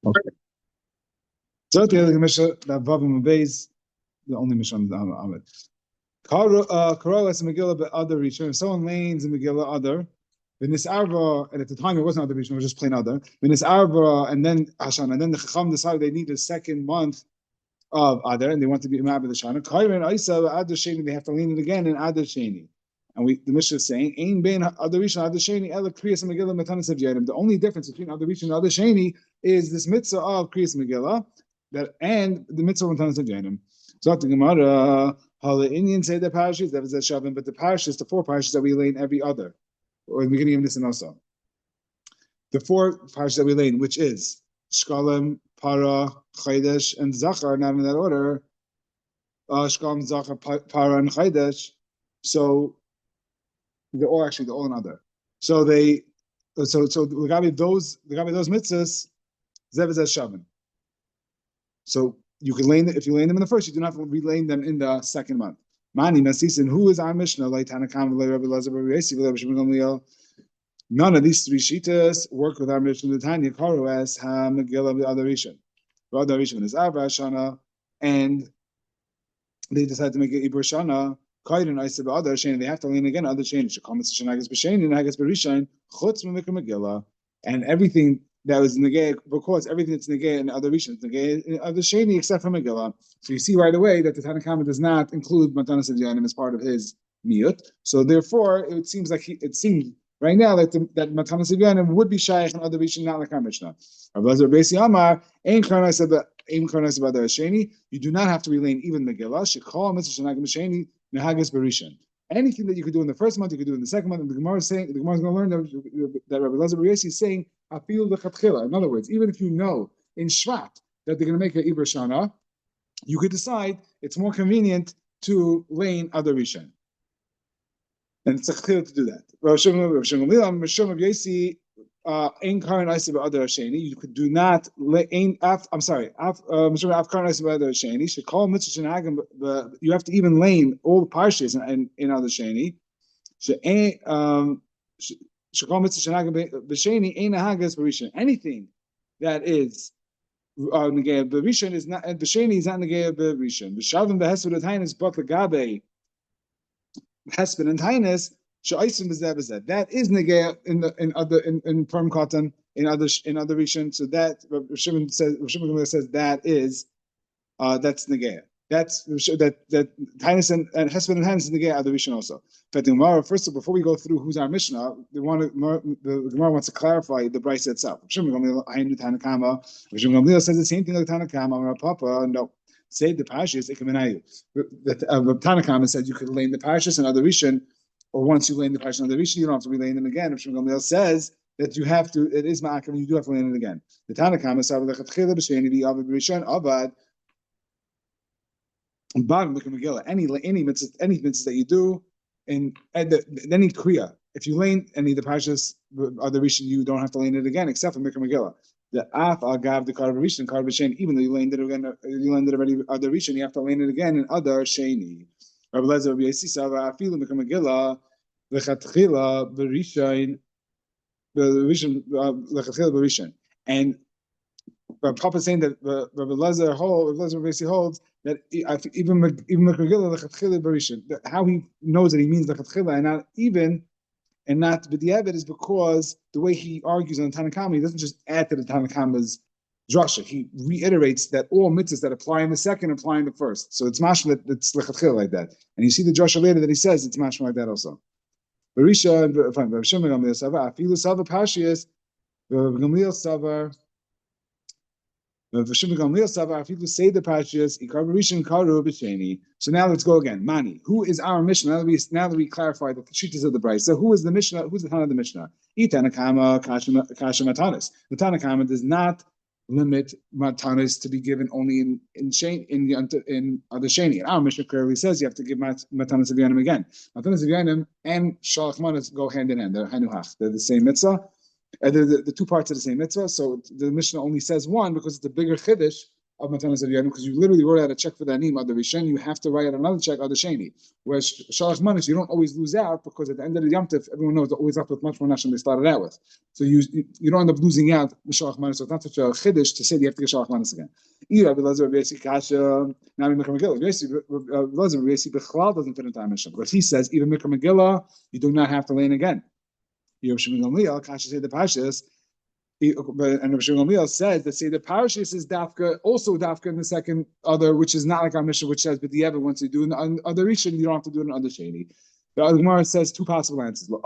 Okay. So the Mishnah that Vavim Beis, the only Mishnah on it. Karolas Megillah be'Adar Rishon. If someone lanes in Megillah Adar, V'nis Arba, and at the time it wasn't Adar Rishon, it was just plain Adar. V'nis Arba, and then Hashan, and then the Chacham decided they need a second month of Adar, and they want to be Imam the Shana. Kairin Aisa Adar Sheni, they have to lean it again in Adar Sheni. And the Mishnah is saying, Ein bein Adar Rishon Adar Sheni Ela Kriyas Megillah Matanas Avyadim. The only difference between Adar Rishon and Adar Sheni is this mitzvah of Kriyas Megillah, that and the mitzvah of Matanas Avyadim. So the Gemara, how the Indians say the parashas, that is Shavim, but the parashas, the four parashas that we lay in every other, or in the beginning of this and also. The four parashas that we lay in, which is Shkalim, Para, Chaydesh, and Zachar, not in that order. Shkalim, Zachar, Para, and Chaydesh. So they're all in other. So the Gabi those mitzvahs, Zev is Shavim. So you can lane if you lane them in the first, you do not have to relane them in the second month. Mani Nasisin, who is our Mishnah? None of these three shitas work with our Mishnah. The Tanya Karo as Ha Megillah B'Adar Rishon. B'Adar Rishon is Arba Shana, and they decide to make it Ibur Shana. Kaidin Aisa B'Adar Sheni. They have to lane again. Other Sheni. Shekamitz Shanagas B'Sheni and Hagas B'Rishon. Chutz Memikra Megillah, and everything that was negay, because everything that's negay in other Rishon, negay in other Sheni except for Megillah. So you see right away that the Tanna Kama does not include Matanas Avyanim as part of his miyut. So therefore, it seems right now that that Matanas Avyanim would be shaykh in other Rishon, not like our Mishnah. You do not have to relane even Megillah. Shekol Mitzvah Shenagim Sheni Nehagas B'Rishon. Anything that you could do in the first month, you could do in the second month. And the Gemara is going to learn that Rabbi Elazar Bar Yossi is saying, "Afil lechatchila." In other words, even if you know in Shvat that they're going to make an Ibur Shana, you could decide it's more convenient to lane Adar Rishon, and it's a chila to do that. You could do not. You have to even lane all the parshas in other sheni. Anything that is negay b'rishon is not, and b'sheni is not negay b'rishon. B'shavim b'hesped and but legabe hesped and tainus. That is negay in firm cotton in other Rishon. So that Rav Shimon says that is that's negay. That's that Tainus and Hesped and Tainus is negay other Rishon also. But the Gemara, first of all, before we go through who's our Mishnah, the Gemara wants to clarify the Brisa itself. Rav Shimon says the same thing like Tanna Kama. Rav Papa, no. Say the parashas ikaminayu. Tanna Kama said you could lane the parashas and other Rishon. Or once you lane the parashas on the Rishon, you don't have to relane them again. If Shmuel Gamliel says that you have to, it is ma'akim, you do have to lane it again. The Tanna Kama said lechatchila b'sheni v'avad b'rishon avad b'ad Megillah. Any mitzvahs that you do in any kriya, if you lane any of the parashas of the Rishon, you don't have to lane it again, except for Megillah. The af agav the kar b'rishon kar b'sheni. Even though you laned it again, you laned it already other Rishon, you have to lane it again in other sheni. Rabbi Elazar Bar Yossi Sava afilu Megillah lechatchila b'rishon lechatchila b'rishon, and Rabbi Papa is saying that Rabbi Elazar Bar Yossi holds that even Megillah lechatchila b'rishon. How he knows that he means lechatchila and not b'diavad is because the way he argues on the Tanna Kama, he doesn't just add to the Tanna Kama's drasha. He reiterates that all mitzvahs that apply in the second apply in the first. So it's mashma that it's lechatchila like that. And you see the drasha later that he says it's mashma like that also. Barisha and Rav Shimon Gamliel Sava afilu Sava Pashias Gamliel Sava Rav Shimon Gamliel Sava afilu say the Pashias Ikar Barishan Karu B'Sheni. So now let's go again. Mani, who is our Mishnah? Now that we clarify the shittas of the Brisa. So who is the Mishnah? Who's the Tana of the Mishnah? Tanna Kama Kasha Matanis. The Tanna Kama does not limit matanis to be given only in other sheni. And our Mishnah clearly says you have to give matanis avyanim again. Matanis avyanim and shalach manas go hand in hand. They're hanuhach. They're the same mitzvah. They're the two parts of the same mitzvah. So the Mishnah only says one because it's a bigger chiddush of Matanas Avyanim, because you literally wrote out a check for the Anim, Adar Rishon, you have to write out another check, Adar Sheni. Whereas Shalach Manis, you don't always lose out, because at the end of the Yom Tov, everyone knows they're always left with much more Nash than they started out with. So you don't end up losing out the Shalach Manis, so it's not such a Chiddush to say that you have to get Shalach Manis again. Rabbi Elazar, Rabbi Yossi, Kasha, now we Mikra Megillah. Rabbi Elazar, Rabbi Yossi, Bechlal doesn't fit into our Mishnah, because he says, even Mikra Megillah, you do not have to lane again. Rabbi Shimon Gamliel, Kasha say the Pashas, and Rabbi Shimon Gamliel says that say the Parashas is also dafka in the second other, which is not like our Mishnah, which says, but the other once you do an other Rishon, you don't have to do it in other Sheni. The Gemara says two possible answers. The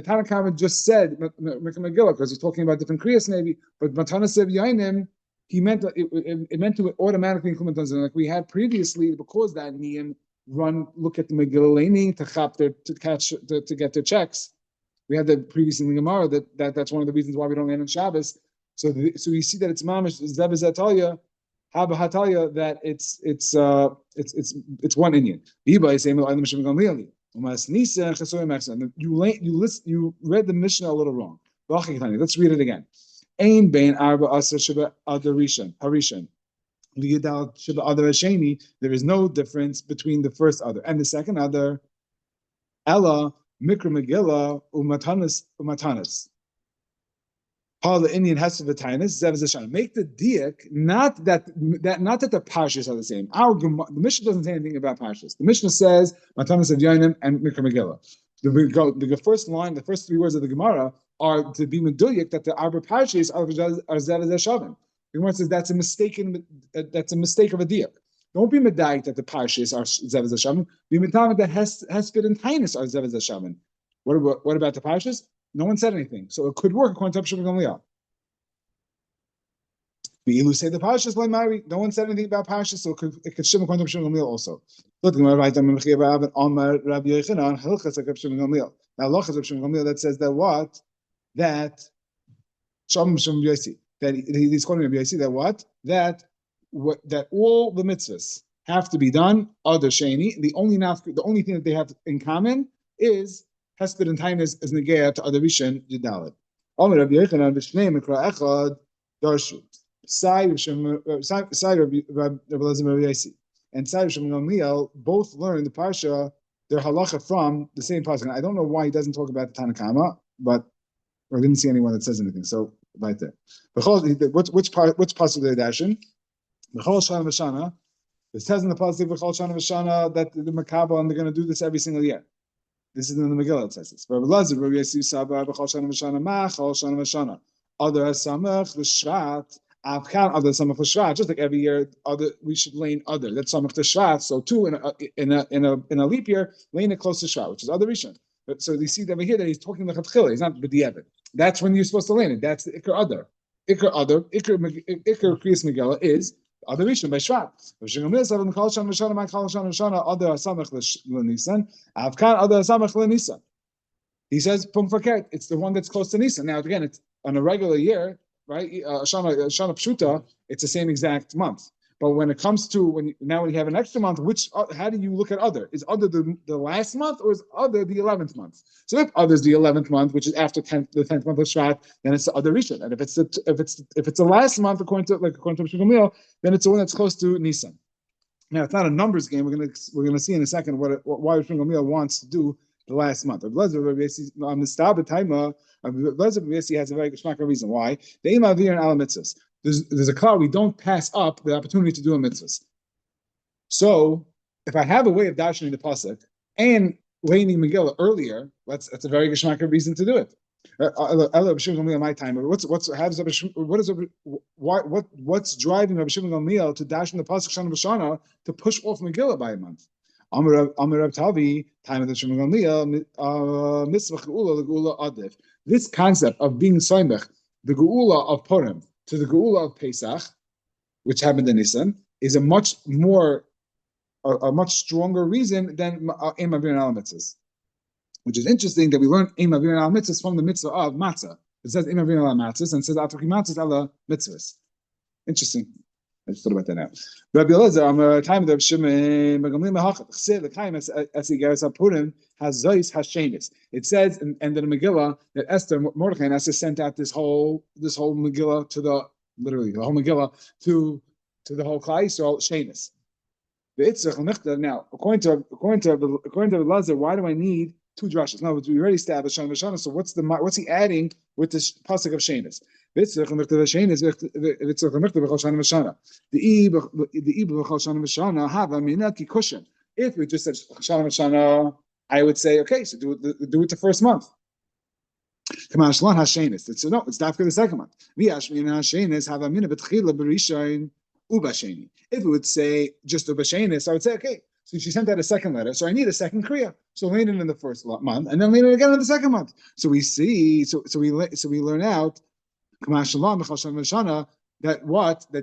Tanakhama just said Megillah because he's talking about different kriyas maybe, but Matanas Avyanim, he meant it meant to automatically include Matanas, like we had previously, because that niyam look at the Megillah laning to get their checks. We had the previous in the Gemara that's one of the reasons why we don't land on Shabbos. So you see that it's mamish zebazatalia, habahatalya, that it's one Indian. You read the Mishnah a little wrong. Let's read it again. Ein bein arba asa sheba adarishan harishan. There is no difference between the first other and the second other. Ella mikra megillah umatanas. How the Indian has to v'tainis. Make the diak not that the parshas are the same. The Mishnah doesn't say anything about parshas. The Mishnah says matanas Avyanim and mikra megillah. The first line, the first three words of the Gemara are to be medulik that the arba parshas are zevazeshavim. The Gemara says that's a mistake of a diak. Don't be medayik that the parshas are zevazeshavim. Be medayik that hesped and tainis are zevazeshavim. What about the parshas? No one said anything, so it could work according to Shimon Gamliel. The Ilu say the parashas like Mari. No one said anything about parashas, so it could shim according to Shimon Gamliel also. Look, right on Omar Rabbi Yochanan Hilchas like Shimon Gamliel. Now, Lochas of Shimon Gamliel that says that what that Shom Yossi that he's quoting Rabbi Yossi that all the mitzvahs have to be done other sheni. The only thing that they have in common is Hesped and Tainis is negea to other Rishon Yudalid. Omer Rabbi Yochanan v'shnei mikra echad darshu. Sai Rabbi Elazar Rabbi Yossi and Sai Rabbi Gamliel both learn the parsha their halacha from the same pasuk. I don't know why he doesn't talk about the Tanakhama, but I didn't see anyone that says anything. So right there. Which pasuk they're dashing? B'chol shana v'shana. It says in the pasuk b'chol shana v'shana that the Makabah and they're going to do this every single year. This is in the Megillah, it says this. Rabbi Elazar, Rabbi Yossi, Saba, B'chol Shana V'Shana, Ma, Chol Shana V'Shana. Other Samach, L'Shvat, Avkan, other Samach L'Shvat. Just like every year, we should lane other. That's Samach L'Shvat. So two in a leap year, lane it close to Shvat, which is other Rishon. So you see over here that he's talking like Chatchila. He's not B'diavad. That's when you're supposed to lane it. That's the Iker other. Iker Kriyas Megillah is other Rishon by Shvat. Other Samach L'Nisan. Avkan other Samach L'Nisan. He says Pum Faket. It's the one that's close to Nisan. Now again, it's on a regular year, right? Shana Pshuta. It's the same exact month. But when it comes to when you have an extra month, how do you look at other? Is other the last month or is other the 11th month? So if other is the 11th month, which is after the 10th month of Shvat, then it's the other Rishon. And if it's the last month according to Shmuel, then it's the one that's close to Nisan. Now it's not a numbers game. We're gonna see in a second why Shmuel wants to do the last month. Blazer has a very good reason why. The Imavir and Ala Mitzvahs. There's a cloud we don't pass up the opportunity to do a mitzvahs. So if I have a way of dashing the pasuk and laning Megillah earlier, that's a very good reason to do it. My time. What's driving Rabbi Shimon Gamliel to dash in the pasuk Shana B'Shana to push off Megillah by a month? Amar Rab Tavi, time of the Shimon Gamliel, mitzvah geula, the geula adif. This concept of being soymech, the geula of Purim to the geula of Pesach, which happened in Nisan, is a much stronger reason than Eim Avir and Al Mitzvahs. Which is interesting that we learn Eim Avir and Al Mitzvahs from the mitzvah of matzah. It says Eim Avir and Al Mitzvahs and it says Atoki Matzahs Ala Mitzvahs. Interesting. I just thought about that now. Rabbi Elazar, I'm time of the Shimon, Megamlim Mahachat, Chse, the time as Asigaris Apurim, has Zois, has Shenis. It says in the Megillah that Esther, Mordechai, and Esther sent out this whole Megillah to the whole Megillah to the whole Klai Yisrael, Shenis. Now, according to Elazar, why do I need two drushes? No, we already established Shana V'Shana. So what's he adding with this pasuk of Shenis? If we just said Shana V'Shana, I would say, okay, so do it the first month. Come on, Shalon Hashenis. So no, it's after the second month. If it would say just Ubashenis, I would say, okay, so she sent out a second letter, so I need a second Kriya. So later in the first month, and then later again in the second month. So we see, so we learn out that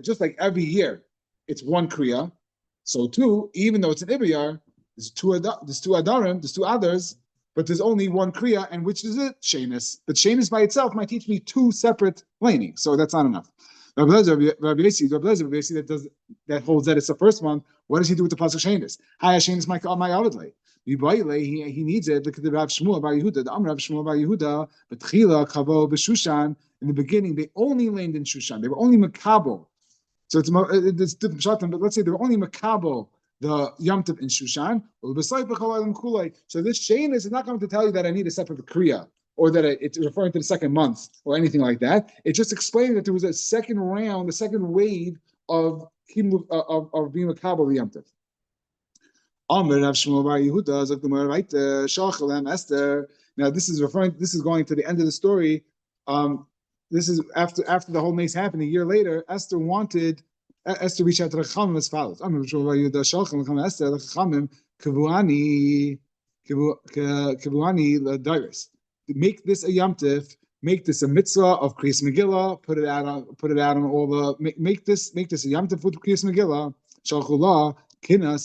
just like every year, it's one Kriya. So too, even though it's an Ibiyar, there's two Adarim, there's two others, but there's only one Kriya, and which is it? Shenis. But Shenis by itself might teach me two separate lanings, so that's not enough. Rabbi Yossi that holds that it's the first month. What does he do with the pasuk Shenis? Hi, Shenis my avidlay. He needs it. Look at the Rav Shmuel Bar Yehuda. The Rav Shmuel Bar Yehuda. But Tchila Kavo b'Shushan. In the beginning, they only landed in Shushan. They were only Makabo. So it's different shatim. But let's say they were only Makabo the Yom Tov in Shushan. So this Shenis is not going to tell you that I need a separate Kriya, or that it's referring to the second month, or anything like that. It's just explaining that there was a second round, the second wave of being a Kabbalah the Yom Tov. Now this is going to the end of the story. This is after the whole mace happened. A year later, Esther reached out to the Chachamim as follows. Make this a Yom Tif, make this a mitzvah of Kriyas Megillah, put it out on all the make this a Yom Tif with Kriyas Megillah. Shalchullah kina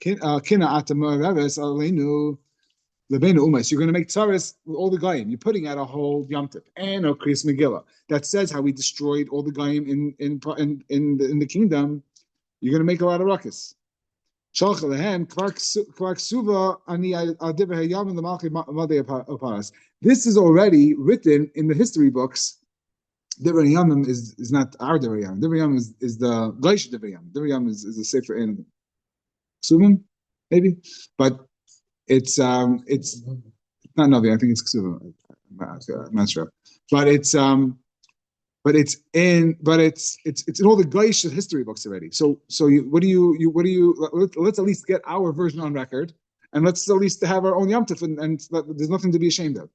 atamareves aleinu lebeinu umas. You're going to make tzaris with all the goyim. You're putting out a whole Yom Tif and a Kriyas Megillah that says how we destroyed all the goyim in the kingdom. You're going to make a lot of ruckus. This is already written in the history books. Divrei Yamim is not our Divrei Yamim. Divrei Yamim is the Gleish Divrei Yamim. Divrei Yamim is a sefer in Ksuvim, maybe, but it's not Navi. I think it's Ksuvim. I'm not sure, but it's in all the Gleish history books already. So let's at least get our version on record, and let's at least have our own Yom Tov, and there's nothing to be ashamed of.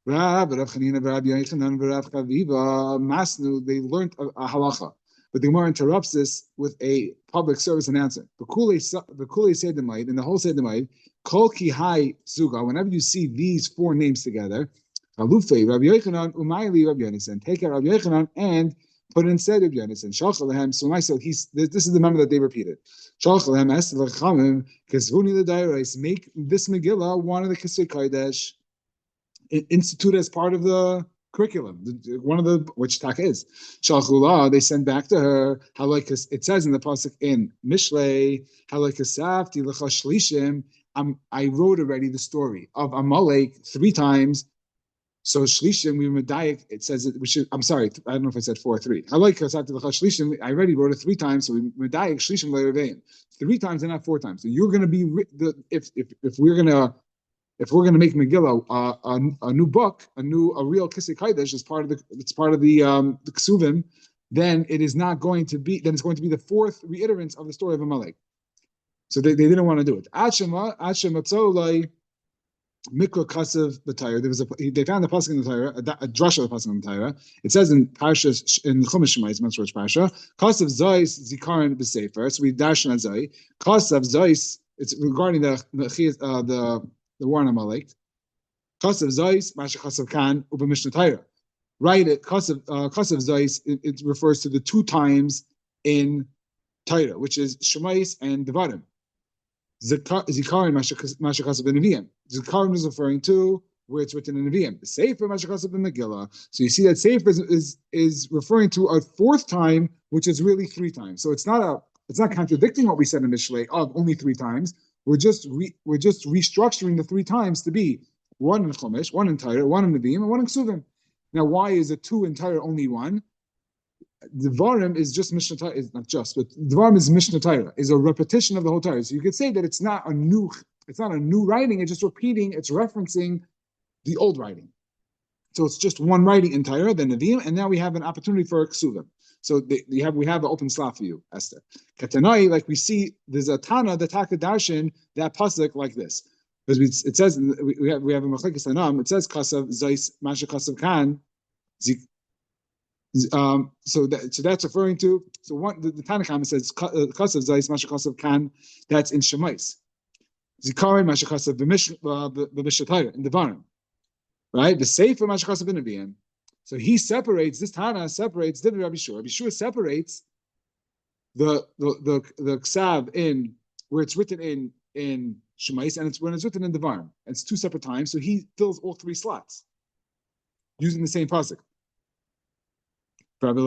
Rav Chanina, Rav Yochanan, Rav Chaviva, Masnu, they learned a halacha, but the Gemara interrupts this with a public service announcement. The Kulei Sedemite and the whole Sedemite, Kol Ki Hai Zuga. Whenever you see these four names together, Halufei, Rabbi Yochanan, Umayli, Rabbi Yonasan. Take out Rabbi Yochanan and put it instead of Yonasan. Shalchalehem. So myself, this is the member that they repeated. Shalchalehem Esther Lechamim Kesvuni L'Dairais. Make this Megillah one of the Kesei Kodesh. Institute as part of the curriculum. One of the which tak is Shalchullah. They send back to her. Halakas. It says in the pasuk in Mishlei. Halakasafti L'Chashlishim. I wrote already the story of Amalek 3 times. So Shlishim, we medayik. It says that we should. I'm sorry, I don't know if I said 4 or 3. I like because after the Shlishim, I already wrote it 3 times. So we medayik Shlishim le'revein 3 times and not 4 times. So you're going to be if we're going to make Megillah a new book, a real Kisei Kodesh as part of the Ksuvim, then it is not going to be. Then it's going to be the 4th reiterance of the story of Amalek. So they didn't want to do it. Mikra Kasev B'Tayra. They found the pasuk in the Torah, a drush of the pasuk in the Torah. It says in Parsha in Chumash Shemais, Metzorach Parsha, Kasev Zois Zikaron B'Sefer. So we dash on Zoi. Kasev Zois. It's regarding the war on Amalek. Kasev Zois Masha Kasev Kan Uba Mishnah Torah. Right? Kasev Zois. It refers to the 2 times in Torah, which is Shemais and Devarim. Zikaron Mashakasav Benaviyim. Zikaron is referring to where it's written in Nevi'im. The Sefer Mashakasav in Megillah. So you see that Sefer is referring to a fourth time, which is really three times. So it's not contradicting what we said in Mishlei of only three times. We're just restructuring the three times to be one in Chumash, one in Torah, one in Nevi'im, and one in Ksuvim. Now, why is it two in Torah, only one? Dvarim is just Mishnah Torah, is not just, but Dvarim is Mishnah Torah, is a repetition of the whole Torah. So you could say that it's not a new writing, it's just repeating, it's referencing the old writing. So it's just one writing in Torah, the Nevi'im, and now we have an opportunity for a Ksuvim. So we have an open slot for you, Esther. Katanai, like we see, there's a Tana, the Taka Darshan, that pasuk like this. Because it says, we have a Machlekes Tanam, it says Kasav Zais Masha Kasav Kan. So that's referring to, so one, the Tanakhama says Kasav Zais Masha Kasav Kan, that's in Shemais. Zikarin Masha Kasav B'Mishatayr, in the Devarim. Right? The Sefer Masha Kasav B'Nevi'im. So he separates, this Tana separates, Rabbi Shua. Rabbi Shua separates the Ksav in, where it's written in Shemais, and it's when it's written in Devarim. And it's two separate times, so he fills all three slots using the same pasuk. Like we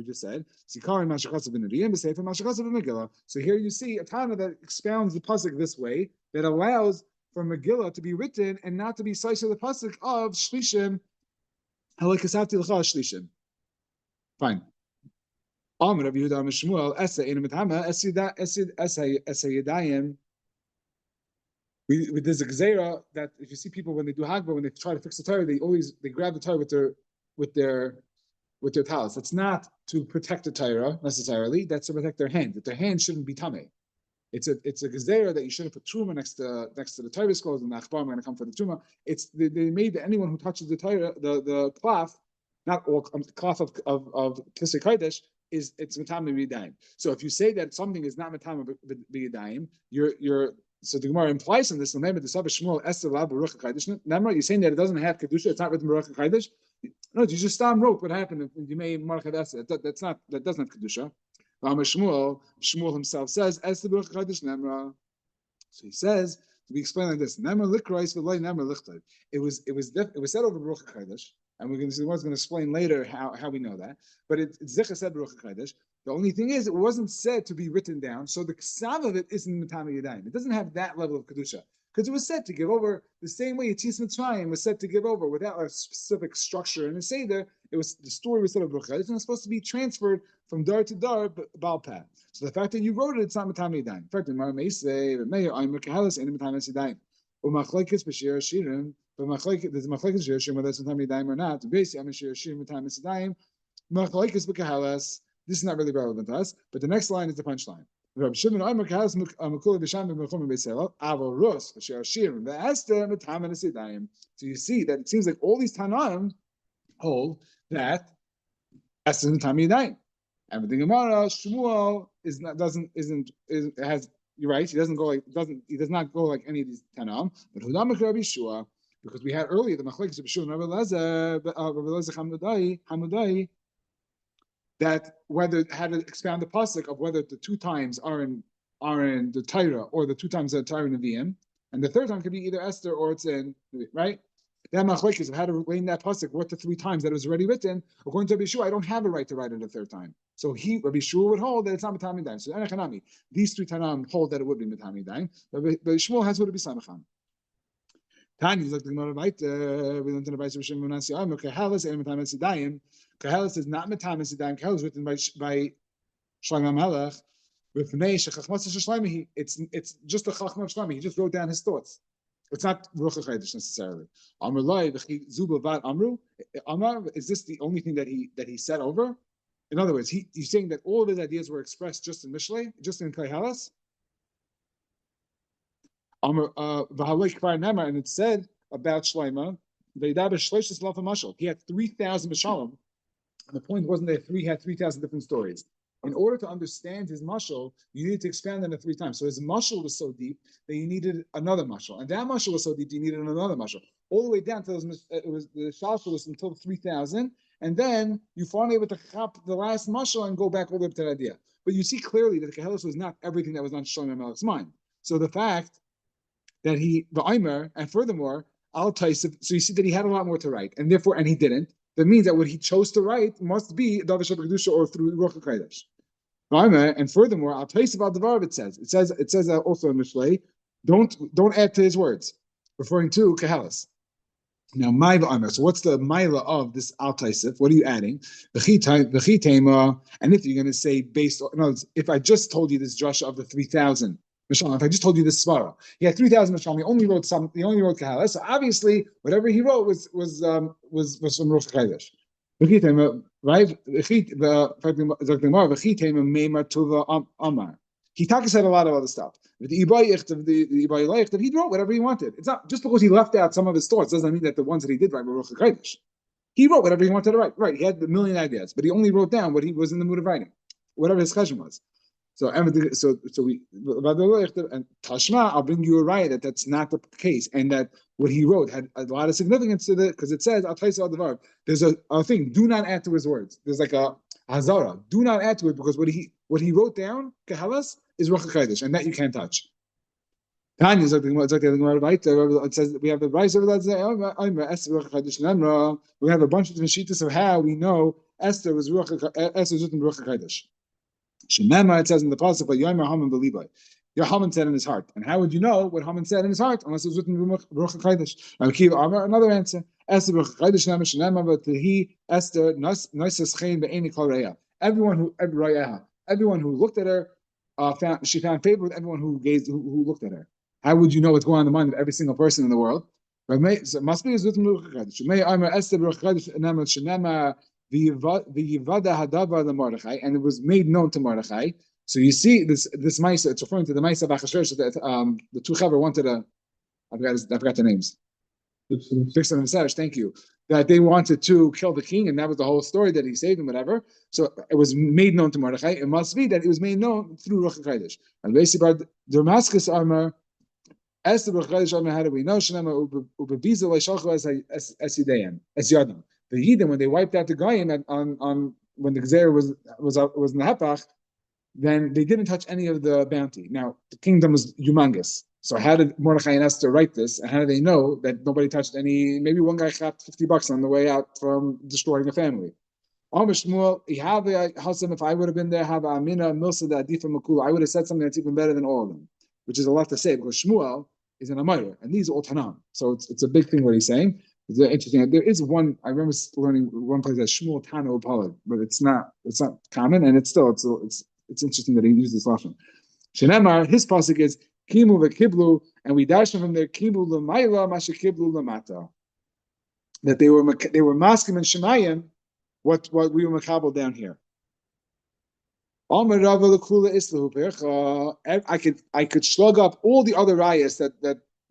just said, so here you see a Tana that expounds the pasuk this way, that allows for Megillah to be written and not to be cited the pasuk of Shlishim, Shlishim. Fine. There's a gezerah that if you see people when they do Hagbah, when they try to fix the Torah, they grab the Torah with their talis. That's not to protect the Torah necessarily. That's to protect their hand. That their hand shouldn't be tamei. It's a gezerah that you shouldn't put truma next to the Torah scrolls, and the achbar are going to come for the truma. They made that anyone who touches the Torah, the cloth, not all cloth of Kisei Kodesh, it's matama b'yadayim. So if you say that something is not matama b'yadayim, you're so the Gemara implies in this. Remember the Sabbath Shmuel Esther La Baruch HaKadosh. Remember, you're saying that it doesn't have kedusha. It's not written Baruch HaKadosh. No, you just wrote what happened. You may Baruch HaKadosh. That doesn't have kedusha. Shmuel himself says Esther Baruch HaKadosh Nemra. So he says to be explained like this: Nemra likrais v'loy Nemra lichtay. It was said over Baruch HaKadosh, and we're going to explain later how we know that. But it's Zicha said Baruch HaKadosh. The only thing is, it wasn't said to be written down, so the ksav of it isn't Matami Yadayim. It doesn't have that level of kedusha, because it was said to give over the same way Yitzis Mitzrayim was said to give over without a specific structure in the seder. The story was said of Baruch HaKadosh, and it's supposed to be transferred from dar to dar, Balpat. So the fact that you wrote it, it's not Matami Yadayim. In fact, in Mar Meisei, Meir Aimer Kahalas, and Matami Yadayim. Umachlekes b'shir shirim, but there's machlekes b'shir shirim whether it's Matami Yadayim or not. Basically, I'm shir shirim Matami Yadayim. Machlekes b'kahalas. This is not really relevant to us, but the next line is the punchline. So you see that it seems like all these Tanaim hold that Esther and Matami Yadayim. And with the Gemara, Shmuel you're right, he does not go like any of these Tanaim, but Hudam Rabbi Shua, because we had earlier the Machlekes of Shua and Rabbi Elazar Hamudai, that how to expound the pasuk of whether the two times are in the Torah or the two times are Torah Nevi'im, and the third time could be either Esther or it's in, right? That machlekes of how to explain that pasuk, what the three times that it was already written. According to Rabbi Shua, I don't have a right to write it a third time. So Rabbi Shua would hold that it's not Matami Daim. So Enechanami, these three Tanam hold that it would be Matami Daim. But Shmuel has would be Samachan. Tanya is like the Gemara Baita. We learned in the Baita Rishon Munasi Amar Kahalas and Matami Sidayim. Kahalas is not Matami Sidayim. Kahalas is written by Shlomo Melech. It's just the Chachma of Shlomo. He just wrote down his thoughts. It's not Ruach HaChadosh necessarily. Amar, is this the only thing that he said over? In other words, he's saying that all of his ideas were expressed just in Mishlei, just in Kahalas. And it said about Shlomo, he had 3,000 Mishalim. And the point wasn't that he had 3,000 different stories. In order to understand his mashal, you needed to expand on it 3 times. So his mashal was so deep that you needed another mashal, and that mashal was so deep you needed another mashal, all the way down to it was the shalshal was until 3,000, and then you finally able to chop the last mashal and go back all the way up to that idea. But you see clearly that the Kehelis was not everything that was on Shlomo Melech's mind. So the fact that he the Aimer, and furthermore, Al Taisif. So you see that he had a lot more to write, and therefore, and he didn't. That means that what he chose to write must be Davar Shabbat Kedusha or through Ruach HaKodesh. And furthermore, Al Taisif Al Devar. It says also in Mishlei, don't add to his words, referring to Kehelis. Now, so what's the Maila of this Al Taisif? What are you adding? And if you're going to say based on, no, if I just told you this drasha of the 3,000, if I just told you this svara, he had 3,000 Mishlam, he only wrote Kahala. So obviously, whatever he wrote was from Rosh Chodesh. Right? He said a lot of other stuff. He wrote whatever he wanted. It's not just because he left out some of his thoughts doesn't mean that the ones that he did write were Ruach HaKodesh. He wrote whatever he wanted to write. Right, he had a million ideas, but he only wrote down what he was in the mood of writing, whatever his cheshbon was. So we and Tashma, I'll bring you a right that that's not the case, and that what he wrote had a lot of significance to it because it says I'll tell you the there's a thing. Do not add to his words. There's like a hazara. Do not add to it because what he wrote down Kehalas is Ruach HaKodesh, and that you can't touch. Tanya is it says we have the rice over that. We have a bunch of different shittas of how we know Esther was written Ruach HaKodesh. Shemema, it says in the pasuk, but Yomer Haman believai. Your Haman said in his heart. And how would you know what Haman said in his heart unless it was written in Ruach HaKodesh? Another answer. Esther Ruach HaKodesh Shemema Shemema, but he Esther Noises Chein Be'eni Kol Reya. Everyone who looked at her, she found favor with everyone who looked at her. How would you know what's going on in the mind of every single person in the world? So it must be written in Ruach HaKodesh. Shemei Esther Ruach HaKodesh Shemema. And it was made known to Mordechai. So you see this Maisa, it's referring to the Maisa of Achashverosh that the two Chaver wanted I forgot the names. Fix and Seresh, thank you. That they wanted to kill the king, and that was the whole story that he saved him, whatever. So it was made known to Mordechai. It must be that it was made known through Ruach HaKodesh. And basically, Damascus armor, Esther Ruach HaKodesh armor, how do we know? Shnema ubebiza leishalchu as yadam. The Yidden, when they wiped out the Goyim on when the Gzeir was in the Hepach, then they didn't touch any of the bounty. Now the kingdom was humongous. So how did Mordechai and Esther write this? And how do they know that nobody touched any? Maybe one guy got $50 on the way out from destroying a family. If I would have been there, I would have said something that's even better than all of them, which is a lot to say because Shmuel is an Amayr, and these are all Tanam. So it's a big thing what he's saying. It's very interesting. There is one. I remember learning one place that Shmuel Tana Upalad, but it's not common, and it's interesting that he used this lashon. Shenemar, his pasuk is Kimu v'kiblu, and we dash from there Kimu l'mayla masha kiblu l'mata. That they were maskim and shemayim what we were makabel down here. I could slug up all the other rayas that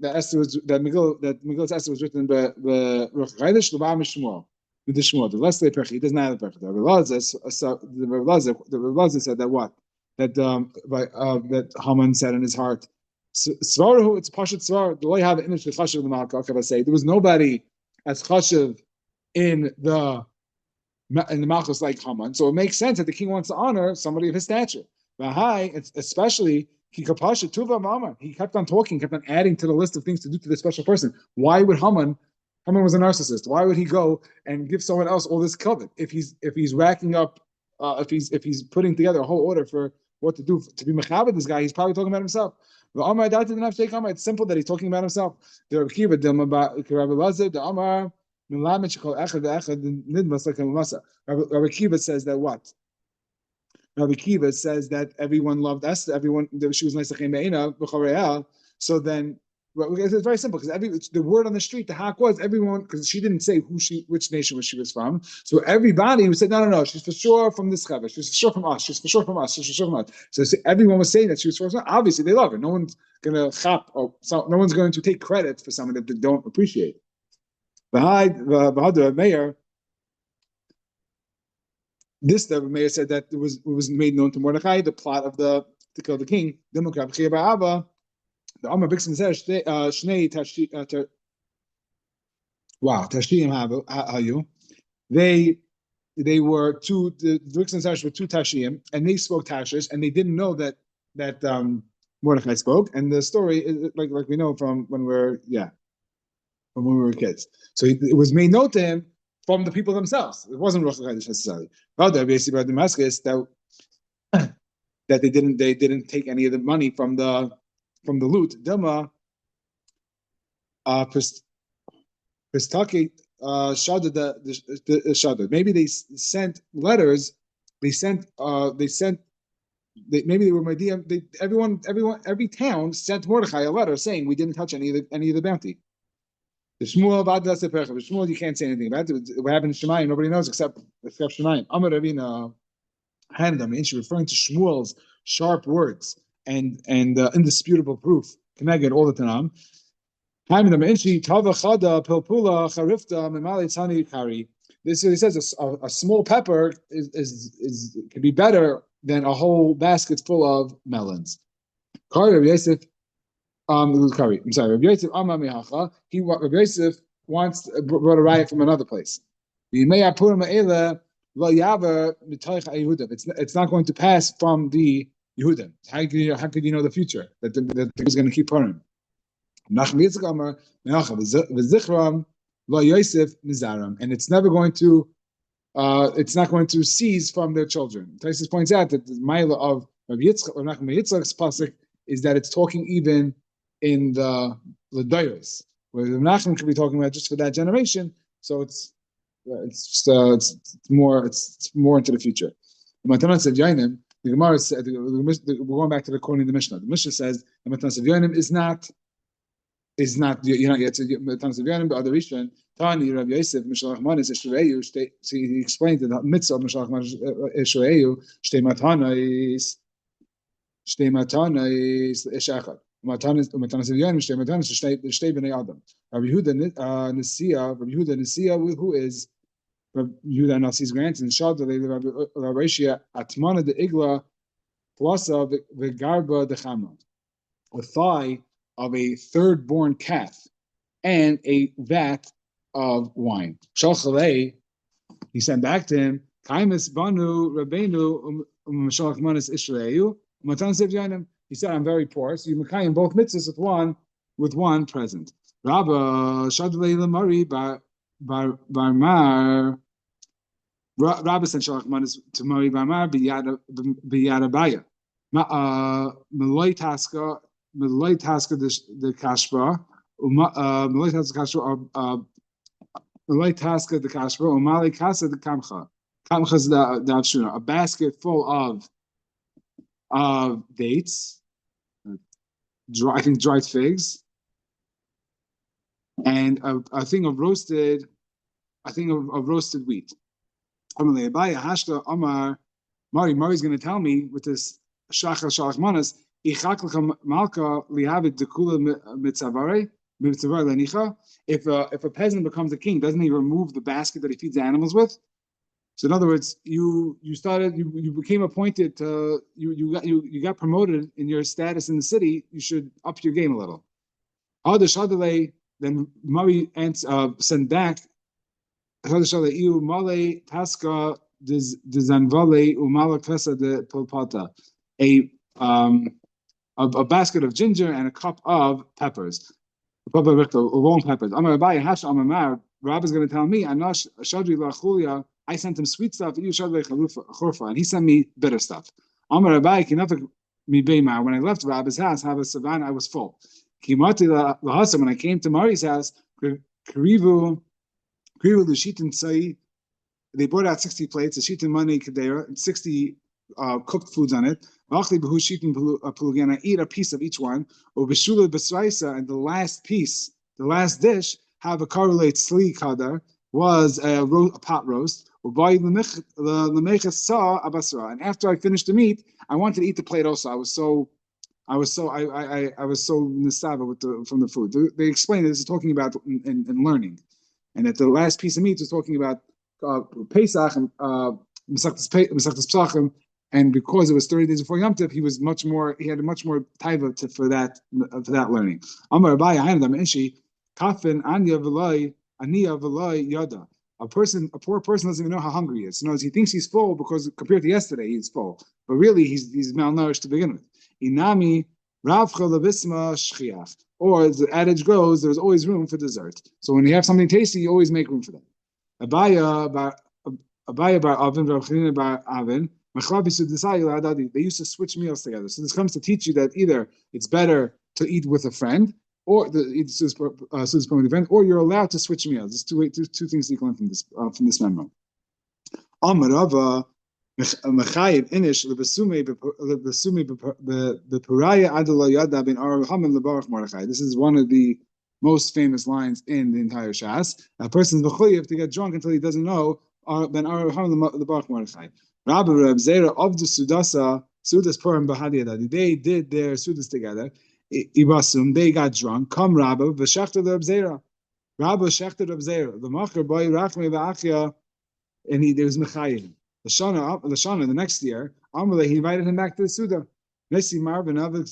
Megillah's Esther was written by Ruach HaKodesh l'ba'am Shmuel with the Shmuel. The less they perch, he doesn't have the perch. The Rebbe said that what that Haman said in his heart. Svarahu, it's Pashat Svar. The way have an image of Chashav in the Malkah. I say there was nobody as Chashav in the Malchus like Haman, so it makes sense that the king wants to honor somebody of his stature. Especially he kept on talking, kept on adding to the list of things to do to this special person. Why would Haman was a narcissist. Why would he go and give someone else all this covet if he's racking up, if he's putting together a whole order for what to do to be mechaber this guy? He's probably talking about himself. It's simple that he's talking about himself. The Rabbi Kiva says that what? Rabbi Kiva says that everyone loved Esther, she was nice to. So then, it's very simple because the word on the street, the hak was everyone, because she didn't say which nation she was from. So everybody who said, no, she's for sure from this chaver, she's for sure from us, she's for sure from us, she's for sure from us. So everyone was saying that she was for us. Obviously, they love her. No one's gonna no one's going to take credit for someone that they don't appreciate. The Mayor. The Mayor said that it was made known to Mordechai the plot to kill the king. The Amar Bixen says Shnei Tashiyim Hayu. They were two. The Bixen says were two Tashiyim, and they spoke Tashish, and they didn't know that Mordechai spoke, and the story is like we know from when we were kids. So it was made known to him from the people themselves. It wasn't Rosh Chodesh necessarily. Rather, basically about Damascus that they didn't take any of the money from the loot. Dilma Pistaki shuddered the shudder. Maybe they sent letters. Maybe they were Medium. Every town sent Mordechai a letter saying we didn't touch any of the bounty. The Shmuel, you can't say anything about it. What happened in Shemayim, nobody knows except Shemayim. Amar Ravina Handam, and she referring to Shmuel's sharp words and indisputable proof. Connected all the Tanam. This he says a small pepper is can be better than a whole basket full of melons. Rabbi Yosef, curry. I'm sorry, Rabbi Yosef Amar Mehacha. Rabbi Yosef brought a riot from another place. It's not going to pass from the Yehudim. How could you know the future that he's going to keep Purim? And it's never going to it's not going to cease from their children. Taisus points out that the Mila of Rabbi Yitzchak or Nachman Yitzchak's pasuk is that it's talking even in the Dairos, where the Nachman could be talking about just for that generation. So it's more into the future. The Matanan said Yainim. The Gemara said we're going back to the quoting the Mishnah. The Mishnah says the Matanan said Yainim is not you're not yet to Matanan said Yainim, but other Rishon Tani Rabbi Yosef Mishalach Manis Eshureyu. So he explained the mitzvah of Mishalach Manis Eshureyu Shtei Matanis Eshachad. Matanis of Yainim Shtei Matanis Shtei Bnei Adam. Rabbi Yehuda Nisia, who is Rabbi Yehuda Nasi's grandson, Rabbi Ishia Atmana de Igla Plasa Vegarba de Chama, a thigh of a third-born calf and a vat of wine. Shalchalei, he sent back to him, Kaimis Banu Rabbeinu Mashalach Manis Israelu Matan Sev Yanim. He said, I'm very poor, so you makayim both mitzvahs with one present. Rabba Shadlei Lamari Barmar. Rabba sent Shalach Manis to Mari Barmar Biyadabaya. Meloi Taska the Kashba, Meloi Taska the Kashba, Umali Kasa the Kamcha. Kamcha is the Avshuna, a basket full of dates, dried figs, and a thing of roasted wheat. Mari's going to tell me with this Shalach Manas. If a peasant becomes a king, doesn't he remove the basket that he feeds the animals with? So in other words, you became appointed to you got promoted in your status in the city. You should up your game a little. Then Mari sent back a basket of ginger and a cup of peppers, long peppers. Rab is going to tell me, I sent him sweet stuff, and he sent me bitter stuff. When I left Rab's house, I was full. When I came to Mari's house, they brought out 60 plates, a sheet of money kadera, and 60 cooked foods on it. I eat a piece of each one. And the last dish, have a karulate sli kadar, was a pot roast. And after I finished the meat, I wanted to eat the plate also. I was so nisava from the food. They explained this is talking about in learning, and that the last piece of meat was talking about Pesach and Mesachtes Pesachim. And because it was 30 days before Yom Tov, he had much more taiva for that learning. Amar Abaye Hainadam Ishi Kafin Anya V'Loi Aniya V'Loi Yada. A poor person doesn't even know how hungry he is. So he thinks he's full because compared to yesterday he's full, but really he's malnourished to begin with. Inami Ravcha lebisma shchiach. Or as the adage goes, there's always room for dessert. So when you have something tasty, you always make room for that. Abaya bar Avin, Rav Chanina bar Avin. They used to switch meals together. So this comes to teach you that either it's better to eat with a friend, or eat with a friend, or you're allowed to switch meals. There's two things you can learn from this memo. Amarava mechayev inish lebesume bepuraya adala yada ben arhamim lebarach Mordechai. This is one of the most famous lines in the entire Shas. A person's mechayev to get drunk until he doesn't know ben arhamim lebarach Mordechai. Rabbi Reb Zera of the Sudas Purim Bahadi Adadi. They did their Sudas together. Ibasum, they got drunk. Come Rabbi, v'shachta Reb Zera. Rabbi shachta Reb Zera. The Macher boy Rachme v'Achia, and there was Mechayim. The Shana, the next year, Amalei, he invited him back to the Suda. Nesi Marvin of the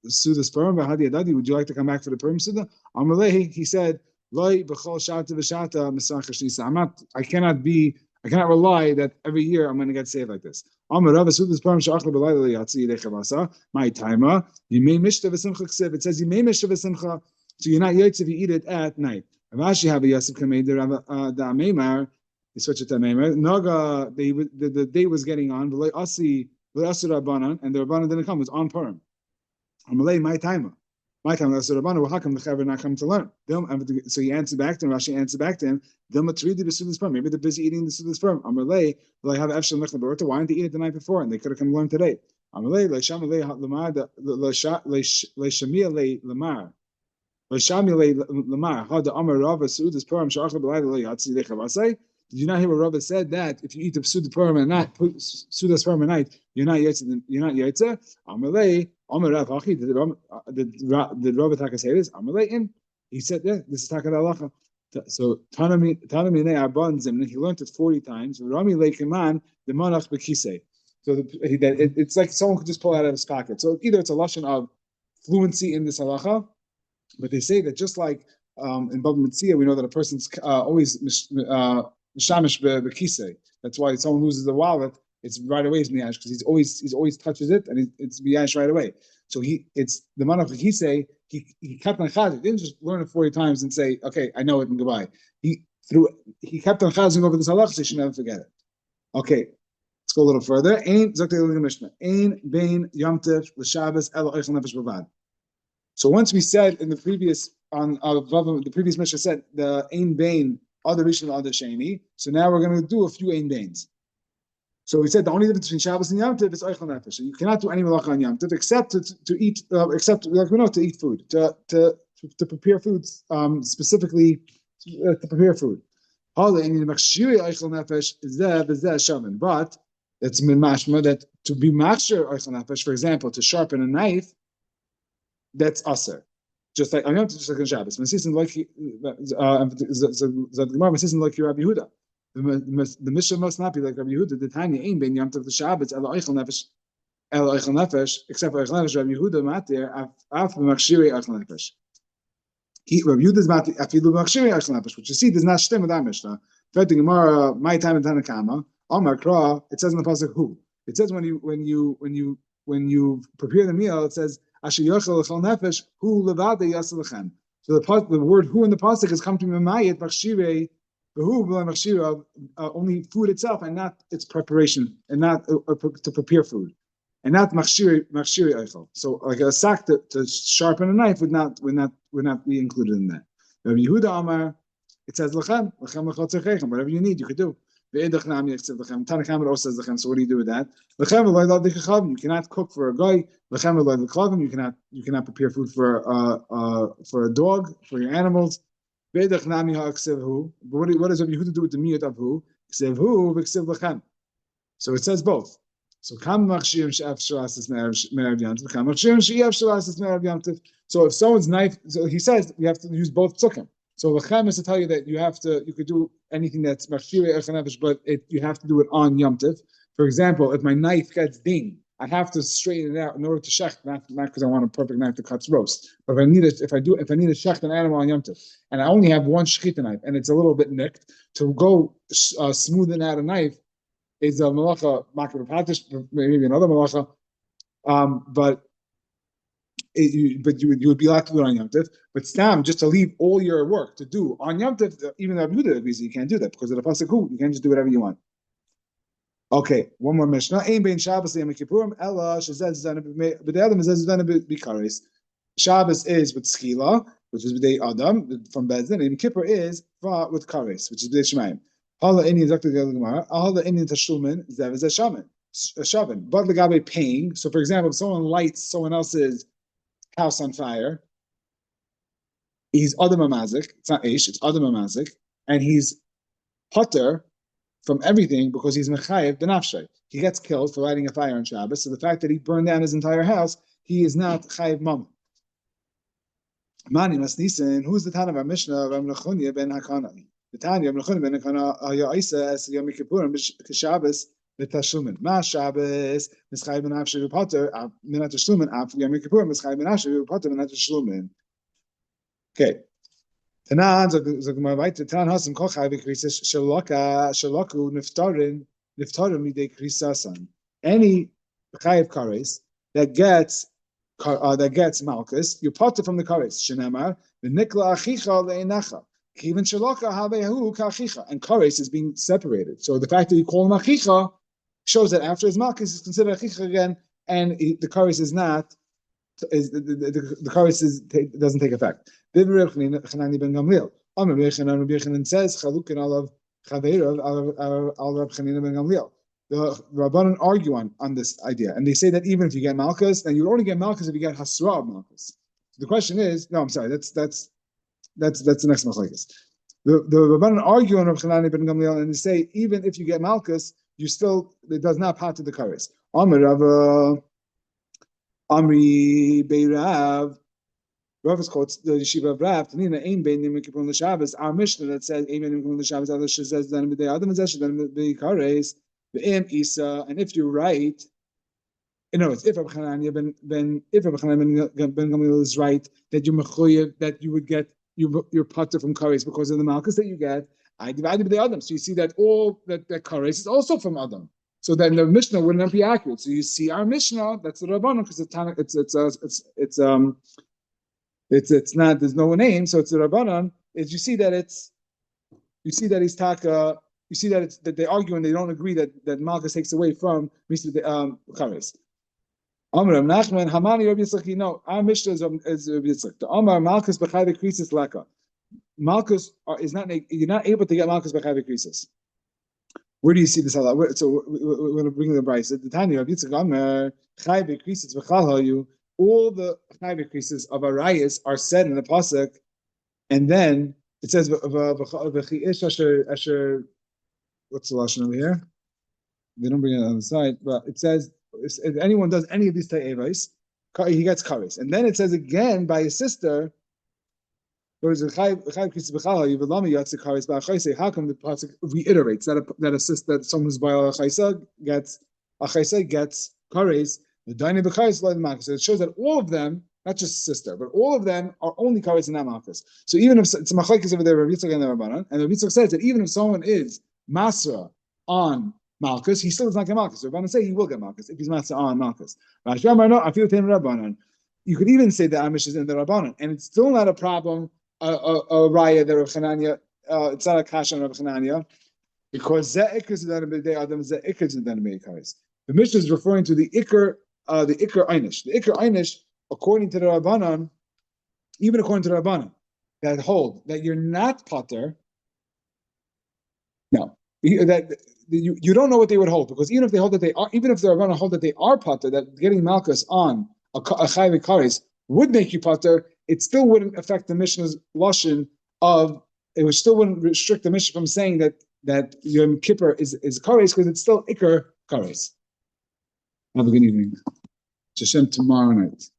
Sudas Purim Bahadi Adadi. Would you like to come back for the Purim Suda? Amalei, he said, Loi b'chol shata v'shata misachas nisa. I cannot rely that every year I'm going to get saved like this. My timer, you may mishta v'simcha. It says you may mishta v'simcha, so you're not yotze if you eat it at night. Rashi have a Yosef Kamed the Ameimar. You switch it to Ameimar. Naga, the day was getting on. V'loy asi Rabbanan, and the Rabbanan didn't come. It was on Purim. Amalei, my timer. My time, that's the Rabbanu. How come the Chaver not come to learn? So he answered back to him. Rashi answered back to him. Maybe they're busy eating the Sudas sperm. Amalei, will I have Efshel Lechna Berta? Why didn't they eat it the night before? And they could have come learn today. Amalei, Leishamilei Lamar, Leishamilei Lamar, Leishamilei Lamar. How the Amar Rava Sudas sperm Shachla B'Layla Yatsi Lechavasai? Did you not hear what Rava said that if you eat the Sudas sperm at night, you're not Yotze? Amalei. Did Rabbi Taka say this? He said, yeah, this is Taka Halacha. So Tanami Abanzim, he learned it 40 times. Rami Leikiman, the Manach Bekise. So it's like someone could just pull it out of his pocket. So either it's a lashon of fluency in this halacha, but they say that just like in Bava Metzia, we know that a person's always mishamish bekise. That's why if someone loses the wallet, it's right away is miyash because he's always touches it and it's miyash right away. So it's the manach he say he kept on chazing. He didn't just learn it 40 times and say, okay, I know it and goodbye. He kept on chazing over this halach, so you should never forget it. Okay, let's go a little further. Ein zakei Mishnah. Ein bein yomtiv l'shabbos elo eichel nefesh b'vad. So once we said in the previous the previous Mishnah said the ein bein other rishon other sheni. So now we're going to do a few ein beins. So we said the only difference between Shabbos and Yom Tov is Eichel Nefesh. So you cannot do any malacha on Yom Tov except to eat, except like we know to eat food, to prepare foods specifically to prepare food. But it's min mashma that to be machshir Eichel Nefesh, for example, to sharpen a knife, that's aser. Just like on Yom Tov, just like on Shabbos. Masisim like Rabbi Yehuda. The Mishnah must not be like Rabbi Yehuda. The Tanya ain't bein Yom Tov the Shabbos elo eichel nefesh, except for eichel nefesh. Rabbi Yehuda matir af b'machshirei eichel nefesh. Rabbi Yehuda's matir afilu b'machshirei eichel nefesh, which you see does not stem with that Mishnah. Fed the Gemara, my time in Tanakama, Amar Kra. It says in the pasuk who. It says when you prepare the meal, it says asher yochel eichel nefesh hu levade yasel lechem. So the word who in the pasuk has come to memayit machshirei. Only food itself and not its preparation and not to prepare food and not machshiri eichel. So like a sack to sharpen a knife would not be included in that. Rabbi Yehuda Amar, it says lechem whatever you need you could do. Tanakam also says lechem. So what do you do with that? You cannot cook for a guy. You cannot prepare food for a dog, for your animals. But what does Rabbi Yehuda do with the miyut of who? So it says both. So so if someone's knife, so he says you have to use both psukim. So lechem is to tell you that you could do anything that's machshirei eichel nefesh, but you have to do it on Yom Tov. For example, if my knife gets dinged, I have to straighten it out in order to shecht, not because I want a perfect knife to cut roast. But if I need to shecht an animal on Yom Tov, and I only have one shechita knife, and it's a little bit nicked, to go smoothing out a knife is a malacha makar patish, maybe another malacha. But but you would be allowed to do it on Yom Tov. But Stam, just to leave all your work to do on Yom Tov, even though Abuda agrees you can't do that because of the pasuk hu, you can't just do whatever you want. Okay, one more Mishnah. Ein bein Shabbos Yom Kippurim ella shezez zana b'de'adam zez zana b'kares. Shabbos is with skila, which is b'dei adam from Bezdin. Yom Kippur is with kares, which is b'dei Shemaim. Hala Indian Zakta Gemara. Hala Indian Tashlumin zev zez shaman. Shavan. But legabe paying. So, for example, if someone lights someone else's house on fire, he's Adam Amazik. It's not Ish, it's Adam Amazik, and he's Potter from everything because he's Mechayev Benafshay. He gets killed for lighting a fire on Shabbos. So the fact that he burned down his entire house, he is not Chayev Mama. Mani Masnisin, who's the Tana of our Mishnah? Ram Nechunya ben Hakana. The Tanya Ram Nechunya ben Hakana Ya'isa as Yom Kippurim Shabbos B'Tashlumin. Ma Shabbos Mischayev Benafshay Potter Minat Tashlumin Af Yom Kippurim Mischayev Benafshay Potter Minat Tashlumin. Okay. Tanan zogma weiter Tan hasim kol chayve krisis shaloku niftarim midei krisasan. Any chayev kares that gets malchus, you part it from the kares. Shenamar v'nikla achicha le'enacha kivin shaloka havehu ka'achicha, and kares is being separated. So the fact that you call him achicha shows that after his malchus is considered achicha again, and the kares is not. The chorus doesn't take effect. Ben Gamliel. Says Chalukin alav Chaveirav al Rab Chanina ben Gamliel. The Rabbanan argue on this idea, and they say that even if you get Malchus, then you only get Malchus if you get Hasra of Malchus. So the question is, no, I'm sorry, that's the next Machlekes. The Rabbanan argue on Rab Chanina ben Gamliel, and they say even if you get Malchus, it does not part of the chorus. Amri Beirav. Rav quotes the Yeshiva of Rav. Tanina ein bein Yom Kippurim l'Shabbos. Our Mishnah that says ein bein Yom Kippurim l'Shabbos. Other says then b'dei Adam and Zesh then b'dei Kares v'im Isa. And if you're right, in other words, if Rabbi Chananya ben Gamliel is right that you're mechuyev, that you would get your potter from Kares because of the malchus that you get, I divided b'dei Adam. So you see that all that Kares is also from Adam. So then the Mishnah wouldn't be accurate. So you see our Mishnah, that's the Rabbanon, because it's not, there's no name, so it's the Rabbanon. Is you see that he's taka. You see that they argue and they don't agree that Malchus takes away from Chares. Amar Nachman Hamani Rabbi Yitzchak. No, our Mishnah is Rabbi Yitzchak. The Amar Malchus b'chayve krisis leka. Malchus is not. You're not able to get Malchus b'chayve krisis. Where do you see this? So we're going to bring the Bryce. The Tanya of Yitzchak Amar Chayve Krisis v'Chal all the Chayve Krisis of Arayis are said in the pasuk, and then it says v'Chi'ish asher. What's the lashon over here? They don't bring it on the side, but it says if anyone does any of these ta'evais, he gets kares. And then it says again by his sister. How come the pasuk reiterates that someone who's by a chaysa gets kares, the daini b'kares like malchus? So it shows that all of them, not just sister, but all of them are only kares and not malchus. So even if it's a machlekes over there, Rav Yitzchak and the Rabbanan, and Rav Yitzchak says that even if someone is masra on malchus, he still does not get malchus. The Rabbanan say he will get malchus if he's masra on malchus. You could even say that Amish is in the Rabbanan, and it's still not a problem. A raya that Rav Chananya, it's not a kasha on Rav Chananya, because ze'ikr zedan b'dei adam ze'ikr zedan b'dei kares. The Mishnah is referring to the ikr einish. The ikr einish, according to the Rabbanan, even according to the Rabbanan, that hold that you're not pater. No, that you don't know what they would hold, because even if they hold that they are, even if the Rabbanan hold that they are pater, that getting malchus on a chayve kares would make you pater, it still wouldn't affect the Mishnah's lashon of. It still wouldn't restrict the Mishnah from saying that Yom Kippur is kares, because it's still ikar kares. Have a good evening. Hashem tomorrow night.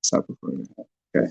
Stop recording. Okay.